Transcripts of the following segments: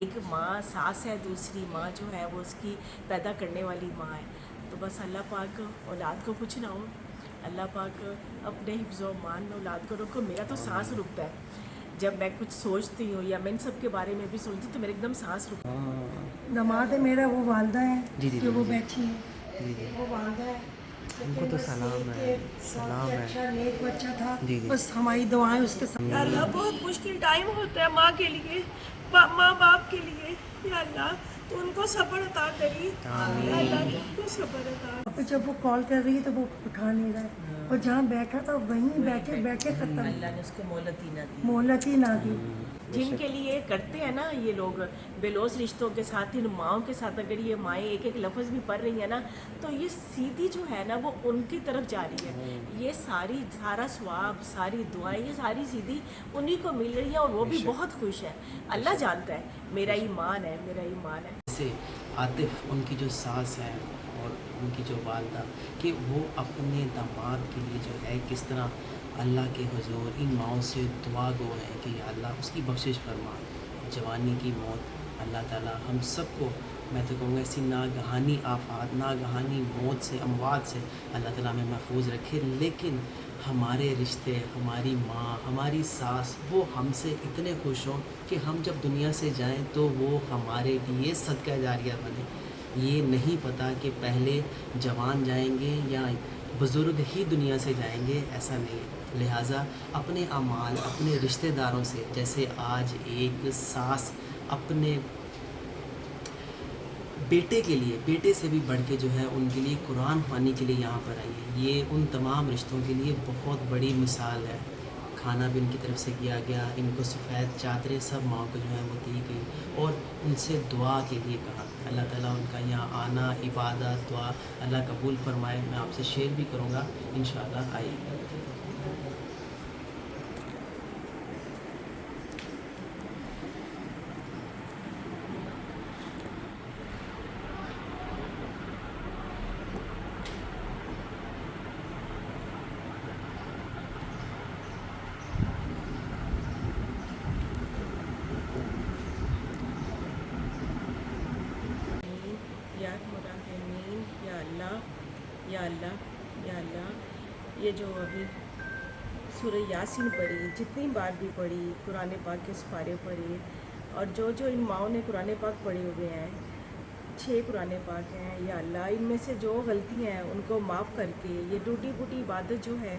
ایک ماں ساس ہے، دوسری ماں جو ہے وہ اس کی پیدا کرنے والی ماں ہے. تو بس اللہ پاک اولاد کو کچھ نہ ہو، اللہ پاک اپنے حفظ و امان میں اولاد کو رکھو. میرا تو سانس رکتا ہے جب میں کچھ سوچتی ہوں یا میں ان سب کے بارے میں بھی سوچتی ہوں تو میرے ایک دم سانس رکتا ہے. دماد ہے میرا، وہ والدہ ہے جی جی کہ وہ جی بیٹھی ہیں. وہ والدہ ہے ان کو تو سلام ہے، سلام ہے. اچھا نیک بچہ تھا. جی جی بس ہماری دعائیں اس کے ساتھ. اللہ بہت مشکل ٹائم ہوتا ہے ماں کے لیے، ماں باپ کے لیے. یا اللہ تو ان کو صبر عطا کری. یا اللہ تو ان کو صبر عطا. اب جب وہ کال کر رہی ہے تو وہ اٹھا نہیں رہا ہے، اور جہاں بیٹھا تھا وہیں بیٹھے بیٹھے ختم. اللہ نے اس کو مہلت ہی نہ دی. مہلت ہی نہ دی. جن کے لیے کرتے ہیں نا یہ لوگ بےلوث رشتوں کے ساتھ، ان ماؤں کے ساتھ اگر یہ مائیں ایک ایک لفظ بھی پڑھ رہی ہیں نا تو یہ سیدھی جو ہے نا وہ ان کی طرف جا رہی ہے. یہ سارا ثواب، ساری دعائیں، یہ ساری سیدھی انہی کو مل رہی ہیں اور وہ بھی بہت خوش ہے. اللہ جانتا ہے، میرا ایمان ہے، میرا ایمان ہے. جیسے عاطف ان کی جو ساس ہے اور ان کی جو والدہ، کہ وہ اپنے داماد کے لیے جو ہے کس طرح اللہ کے حضور ان ماؤں سے دعا گو ہیں کہ یا اللہ اس کی بخشش فرما. جوانی کی موت اللہ تعالیٰ ہم سب کو، میں تو کہوں گا ایسی ناگہانی آفات، ناگہانی موت سے، اموات سے اللہ تعالیٰ ہمیں محفوظ رکھے. لیکن ہمارے رشتے، ہماری ماں، ہماری ساس، وہ ہم سے اتنے خوش ہوں کہ ہم جب دنیا سے جائیں تو وہ ہمارے لیے صدقہ جاریہ بنے. یہ نہیں پتہ کہ پہلے جوان جائیں گے یا بزرگ ہی دنیا سے جائیں گے، ایسا نہیں ہے. لہٰذا اپنے اعمال، اپنے رشتہ داروں سے، جیسے آج ایک ساس اپنے بیٹے کے لیے، بیٹے سے بھی بڑھ کے جو ہے ان کے لیے قرآن خوانی کے لیے یہاں پر آئی ہے، یہ ان تمام رشتوں کے لیے بہت بڑی مثال ہے. کھانا بھی ان کی طرف سے کیا گیا، ان کو سفید چادریں سب ماں کو جو ہے وہ دی گئی اور ان سے دعا کے لیے کہا. اللہ تعالیٰ ان کا یہاں آنا، عبادت، دعا اللہ قبول فرمائے. میں آپ سے شیئر بھی کروں گا انشاءاللہ. آئیے. یا مراحمین، یا اللہ، یا اللہ، یا اللہ. یہ جو ابھی سورہ یاسین پڑھی، جتنی بار بھی پڑھی، قرآن پاک کے سپارے پڑھی، اور جو ان ماؤں نے قرآن پاک پڑھے ہوئے ہیں، 6 قرآن پاک ہیں. یا اللہ ان میں سے جو غلطیاں ہیں ان کو معاف کر کے یہ ٹوٹی پھوٹی عبادت جو ہے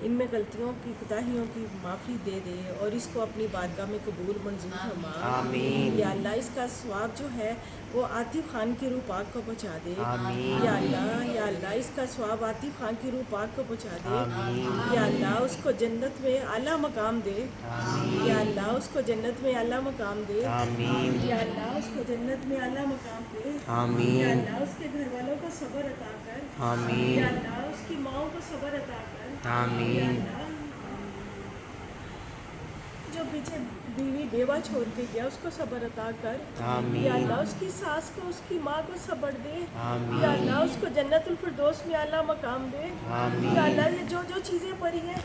ان میں غلطیوں کی، کوتاہیوں کی معافی دے دے اور اس کو اپنی بارگاہ میں قبول منظور فرما. آمین. یا اللہ اس کا ثواب جو ہے وہ عاطف خان کی روح پاک کو پہنچا دے. آمین. یا اللہ، یا اللہ اس کا ثواب عاطف خان کی روح پاک کو پہنچا دے. آمین. یا اللہ اس کو جنت میں اعلیٰ مقام دے. آمین. یا اللہ اس کو جنت میں اعلیٰ مقام دے. آمین. یا اللہ اس کو جنت میں اعلیٰ مقام دے. آمین. یا اللہ اس کے گھر والوں کو صبر عطا کر. آمین. یا اللہ اس کی ماؤں کو صبر عطا کر. آمین. یا اللہ جو پیچھے بیوی بیوہ چھوڑ کے گیا اس کو صبر عطا کر. آمین. یا اللہ اس کی ساس کو، اس کی ماں کو صبر دے. آمین. یا اللہ اس کو جنت الفردوس میں اعلیٰ مقام دے. آمین. یا اللہ یہ جو چیزیں پڑھی ہیں،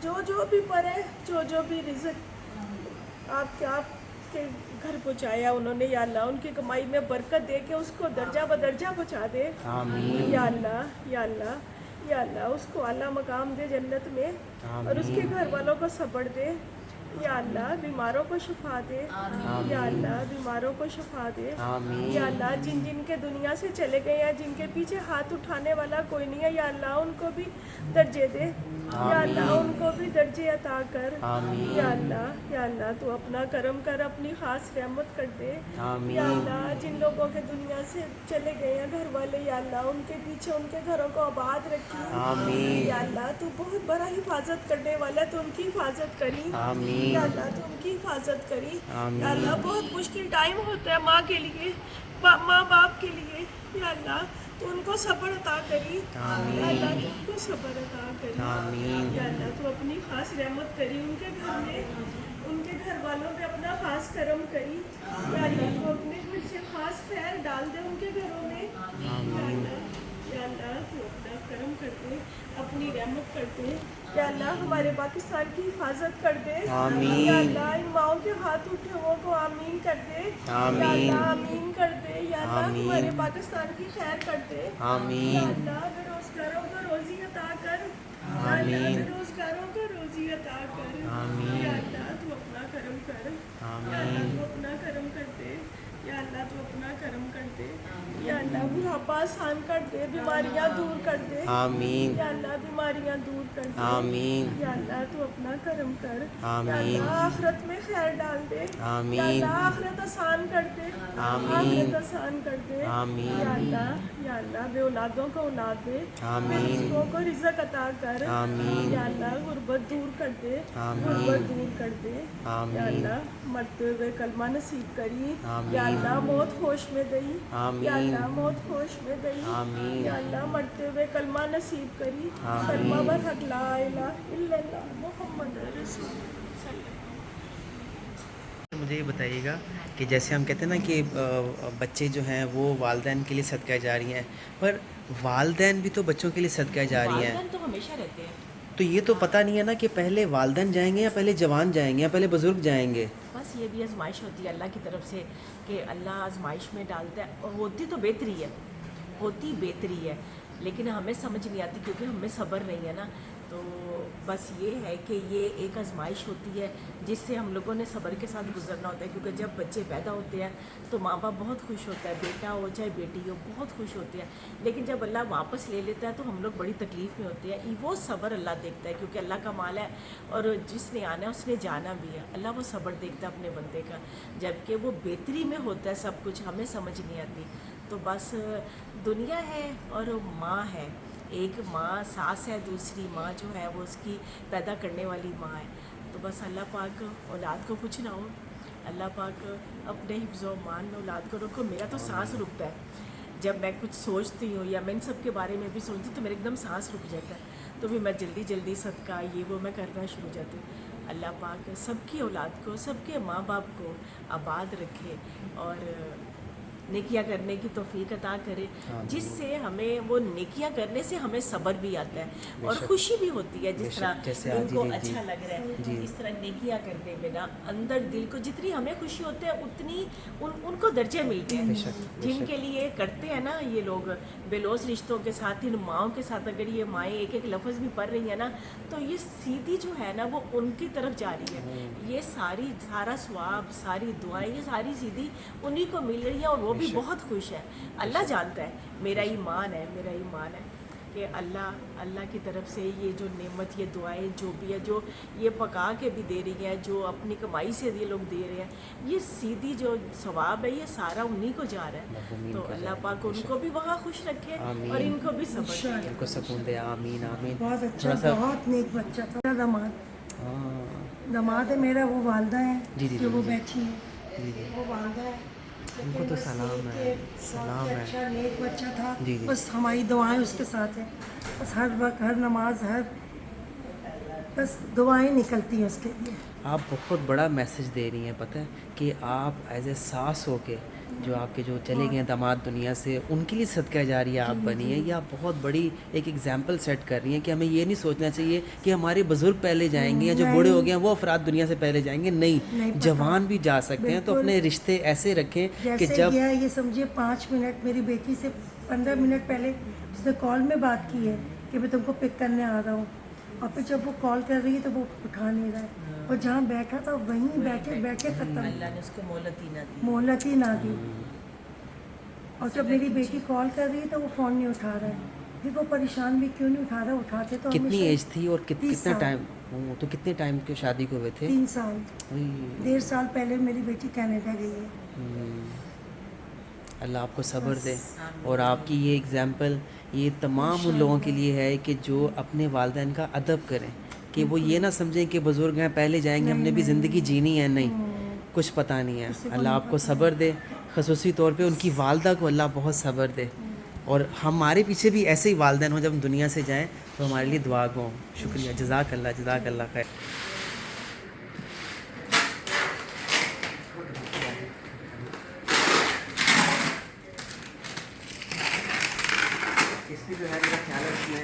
جو بھی پڑھے، جو بھی رزق آپ کے گھر پہنچایا انہوں نے، یا اللہ ان کی کمائی میں برکت دے کے اس کو درجہ بدرجہ پہنچا دے. آمین. یا اللہ، یا اللہ، یا اللہ اس کو اعلیٰ مقام دے جنت میں اور اس کے گھر والوں کو صبر دے. یا اللہ بیماروں کو شفا دے. یا اللہ بیماروں کو شفا دے. آمین. یا اللہ جن کے دنیا سے چلے گئے ہیں، جن کے پیچھے ہاتھ اٹھانے والا کوئی نہیں ہے، یا اللہ ان کو بھی درجے دے. یا اللہ ان کو بھی درجے عطا کر. آمین. یا اللہ تو اپنا کرم کر، اپنی خاص رحمت کر دے. آمین. یا اللہ جن لوگوں کے دنیا سے چلے گئے ہیں گھر والے، یا اللہ ان کے پیچھے ان کے گھروں کو آباد رکھی. آمین. یا اللہ تو بہت بڑا حفاظت کرنے والا ہے، تو ان کی حفاظت کری. آمین. یا اللہ تو ان کی حفاظت کری. آمین. یا اللہ بہت مشکل ٹائم ہوتا ہے ماں کے لیے، ماں باپ کے لیے. یا اللہ تو ان کو صبر عطا کری. آمین. یا اللہ تو ان کو صبر عطا کری. آمین. یا اللہ تو اپنی خاص رحمت کری ان کے گھر میں، ان کے گھر والوں پہ اپنا خاص کرم کری. یا اللہ تو اپنے گھر سے خاص خیر ڈال دے ان کے گھروں میں. یا اللہ تو اپنا کرم کر دے. اپنی رحمت کر دے یا اللہ ہمارے پاکستان کی حفاظت کر دے آمین۔ یا اللہ ان ماؤں کے ہاتھ اٹھے ہوئے کو آمین کر دے آمین۔ یا اللہ آمین کر دے یا اللہ آمین۔ ہمارے پاکستان کی خیر کر دے آمین۔ یا اللہ بے روزگاروں کو روزی عطا کر یا اللہ آمین۔ بے روزگاروں کو روزی عطا کر آمین۔ یا اللہ تو اپنا کرم کر یا اللہ آمین۔ تو اپنا کرم کر دے یا اللہ تو اپنا کرم کر دے یا اللہ بڑھاپا آسان کر دے بیماریاں دور کر دے آمین۔ یا اللہ بیماریاں دور کر دے آمین۔ یا اللہ تو اپنا کرم کر یا آمین۔ اللہ آخرت میں خیر ڈال دے آمین۔ یا اللہ آخرت آسان کر دے آمین۔ آخرت آسان کر دے آمین۔ یا اللہ بے اولادوں کو اولاد دے آمین۔ رزقوں کو رزق عطا کر آمین۔ یا اللہ غربت دور کر دے آمین۔ غربت دور کر دے آمین۔ یا اللہ مرتے ہوئے کلمہ نصیب کری آمین۔ یا اللہ موت ہوش میں دئی آمین۔ یا اللہ موت ہوش میں دئی آمین۔ یا اللہ مرتے ہوئے کلمہ نصیب کری آمین۔ کلمہ برحق لا الہ الا اللہ محمد رسول اللہ صلی اللہ علیہ وسلم۔ مجھے یہ بتائیے گا کہ جیسے ہم کہتے ہیں نا کہ بچے جو ہیں وہ والدین کے لیے صدقہ جاری ہیں، پر والدین بھی تو بچوں کے لیے صدقہ جاری ہیں، والدین تو ہمیشہ رہتے ہیں، تو یہ تو پتہ نہیں ہے نا کہ پہلے والدین جائیں گے یا پہلے جوان جائیں گے یا پہلے بزرگ جائیں گے۔ بس یہ بھی آزمائش ہوتی ہے اللہ کی طرف سے کہ اللہ آزمائش میں ڈالتا ہے، اور ہوتی تو بہتری ہے، ہوتی بہتری ہے، لیکن ہمیں سمجھ نہیں آتی کیونکہ ہمیں صبر نہیں ہے نا، تو بس یہ ہے کہ یہ ایک آزمائش ہوتی ہے جس سے ہم لوگوں نے صبر کے ساتھ گزرنا ہوتا ہے، کیونکہ جب بچے پیدا ہوتے ہیں تو ماں باپ بہت خوش ہوتا ہے، بیٹا ہو چاہے بیٹی ہو بہت خوش ہوتے ہیں، لیکن جب اللہ واپس لے لیتا ہے تو ہم لوگ بڑی تکلیف میں ہوتے ہیں۔ وہ صبر اللہ دیکھتا ہے کیونکہ اللہ کا مال ہے، اور جس نے آنا ہے اس نے جانا بھی ہے، اللہ وہ صبر دیکھتا ہے اپنے بندے کا، جبکہ وہ بہتری میں ہوتا ہے سب کچھ، ہمیں سمجھ نہیں آتی۔ تو بس دنیا ہے اور ماں ہے، ایک ماں ساس ہے، دوسری ماں جو ہے وہ اس کی پیدا کرنے والی ماں ہے، تو بس اللہ پاک اولاد کو کچھ نہ ہو، اللہ پاک اپنے حفظ و امان میں اولاد کو رکھو۔ میرا تو سانس رکتا ہے جب میں کچھ سوچتی ہوں یا میں ان سب کے بارے میں بھی سوچتی ہوں تو میرے ایک دم سانس رک جاتا ہے، تو پھر میں جلدی جلدی صدقہ یہ وہ میں کرنا شروع ہو جاتی ہوں۔ اللہ پاک سب کی اولاد کو، سب کے ماں باپ کو آباد رکھے اور نیکیاں کرنے کی توفیق عطا کرے، جس سے ہمیں وہ نیکیاں کرنے سے ہمیں صبر بھی آتا ہے اور خوشی بھی ہوتی ہے، جس طرح جیسے ان آج کو جی اچھا لگ رہا ہے، اس طرح نیکیاں کرنے میں نا اندر دل کو جتنی ہمیں خوشی ہوتی ہے اتنی ان کو درجے ملتے ہیں جن کے لیے کرتے ہیں نا یہ لوگ بے لوث رشتوں کے ساتھ، ان ماؤں کے ساتھ اگر یہ مائیں ایک ایک لفظ بھی پڑھ رہی ہیں نا تو یہ سیدھی جو ہے نا وہ ان کی طرف جا رہی ہے، یہ سارا ثواب، ساری دعائیں، یہ ساری سیدھی انہی کو مل رہی ہے، اور وہ بھی بہت خوش ہے۔ اللہ جانتا ہے، میرا ایمان ہے کہ اللہ کی طرف سے یہ جو نعمت، یہ دعائیں جو بھی ہے، جو یہ پکا کے بھی دے رہی ہے، جو اپنی کمائی سے یہ لوگ دے رہے ہیں، یہ سیدھی جو ثواب ہے یہ سارا انہی کو جا رہا ہے، تو اللہ پاک ان کو بھی وہاں خوش رکھے اور ان کو بھی صبر دے۔ ان کو سکون دے، آمین آمین۔ بہت اچھا، بہت نیک بچہ تھا داماد ہے میرا، وہ والدہ ہیں جو وہ بیٹھی ہیں، وہ والدہ ہے، ان کو تو سلام ہے، سلام ہے۔ اچھا نیک بچہ تھا، جی۔ بس ہماری دعائیں اس کے ساتھ ہیں، بس ہر وقت ہر نماز بس دعائیں نکلتی ہیں اس کے لیے۔ آپ بہت بڑا میسج دے رہی ہیں، پتہ ہے کہ آپ ایز اے ساس ہو کے جو آپ کے جو چلے گئے ہیں داماد دنیا سے، ان کے لیے صدقہ جاریہ آپ بنی ہیں، یہ آپ بہت بڑی ایک ایگزامپل سیٹ کر رہی ہیں کہ ہمیں یہ نہیں سوچنا چاہیے کہ ہمارے بزرگ پہلے جائیں گے یا جو بوڑھے ہو گئے ہیں وہ افراد دنیا سے پہلے جائیں گے، نہیں، جوان بھی جا سکتے ہیں، تو اپنے رشتے ایسے رکھیں کہ جب یہ سمجھے 5 منٹ میری بیٹی سے 15 منٹ پہلے اس نے کال میں بات کی ہے کہ میں تم کو پک کرنے آ رہا ہوں، اور پھر جب وہ کال کر رہی ہے تو وہ اٹھا نہیں رہا ہے، اور جہاں بیٹھا تھا وہیں بیٹھے ختم، اللہ نے اس کو مہلت ہی نہ دی، اور جب میری بیٹی کال کر رہی ہے تو وہ فون نہیں اٹھا رہا ہے، پھر وہ پریشان بھی کیوں نہیں اٹھا رہا، اٹھاتے تو کتنی ہمیشہ ایج تھی اور کتنا ٹائم، تو کتنے ٹائم کے شادی کو ہوئے تھے؟ 3 سال 1.5 سال پہلے میری بیٹی کینیڈا گئی ہے۔ اللہ آپ کو صبر دے، اور آپ کی یہ ایگزامپل یہ تمام ان لوگوں کے لیے ہے کہ جو اپنے والدین کا ادب کریں، کہ وہ یہ نہ سمجھیں کہ بزرگ ہیں پہلے جائیں گے، ہم نے بھی زندگی جینی ہے، نہیں، کچھ پتہ نہیں ہے۔ اللہ آپ کو صبر دے، خصوصی طور پہ ان کی والدہ کو اللہ بہت صبر دے، اور ہمارے پیچھے بھی ایسے ہی والدین ہوں، جب ہم دنیا سے جائیں تو ہمارے لیے دعا گو۔ شکریہ، جزاک اللہ خیر۔ اس میں جو ہے میرا خیال ہے اس میں